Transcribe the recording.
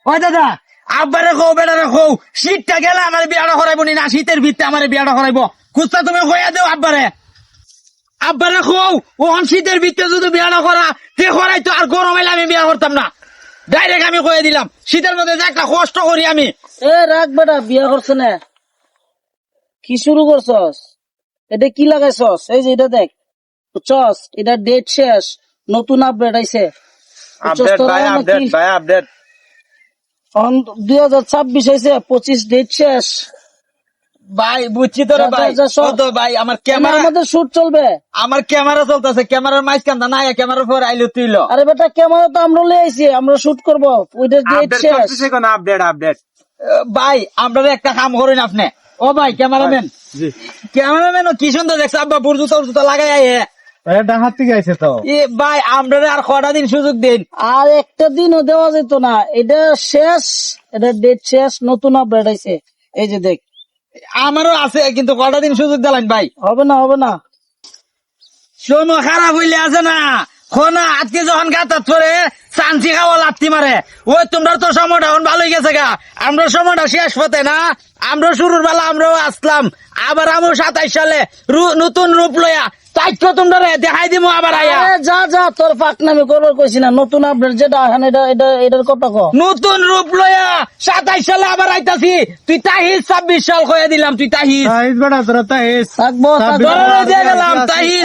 ওই দাদা আব্বারে কও বেটারে কও শীতটা গেলে আমার বিয়াটা করাইবো না শীতের ভিত্তে আমার বিয়াটা করাইবো খুঁজতা তুমি কইয়া দেও আব্বারে কও ওখান শীতের ভিত্তে যদি বিয়াটা করা তে করাইতো আর গরম এলে আমি বিয়া করতাম না ডাইরেক্ট আমি কয়ে দিলাম শীতের মধ্যে যে একটা কষ্ট করি আমি। এ রাখ বেটা বিয়া করছে না কি শুরু করছস? এটা কি লাগাইছস? এই যে এটা দেখ বুঝছস, এটা ডেট শেষ, নতুন আপডেট আইছে। আপডেট ভাই আপডেট 2026 আইছে, 25 ডেট শেষ। ভাই বুঝছি তো রে ভাই কত ভাই আমার ক্যামেরা আমাদের শুট চলবে, আমার ক্যামেরা চলতেছে ক্যামেরার মাঝখানটা নাই ক্যামেরার পর আইলো তুইলো। আরে বেটা ক্যামেরা তো আমরা লই আইছি, আমরা শুট করব, ওইটা ডেট শেষ। আপডেট ভাই আমরা একটা কাম করেন আপনি ও ভাই ক্যামেরাম্যান কি সুন্দর দেখছে আব্বা বুরজুতা লাগাই আয়ে ডাহাত থেকে আইছে তো ভাই আমরা আর কটা দিন সুযোগ দিন। আর একটা দিনও দেওয়া যেত না, এটা শেষ, এটা ডেট শেষ, নতুন আপডেট আইছে। এই যে দেখ আমারও আছে কিন্তু কটা দিন সুযোগ দিলেন ভাই। হবে না সময় খারাপ হইলে আছে না খোনা আজকে যখন গাতাত পরে চান্সি খাওয়া লাত্তি মারে ওই তোমরা তো সময়টা এখন ভালোই গেছে গা আমরা সময়টা শেষ হতে না আমরা শুরুর বেলা আমরাও আসলাম আবার আমি 27 সালে নতুন রূপ লইয়া তাইতো তোমরা দেখাই দিব আবার আয়া। আরে যা তোর পাকনামি করবার কইছি না, নতুন আপডেট যেটা এখন এটার কথা কো। নতুন রূপ লইয়া 27 সালে আবার আইতাছি তুই তাহিস 26 সাল কইয়া দিলাম তুই তাহিস বেটা তোরা তাহিস থাকবো গেলাম তাহিস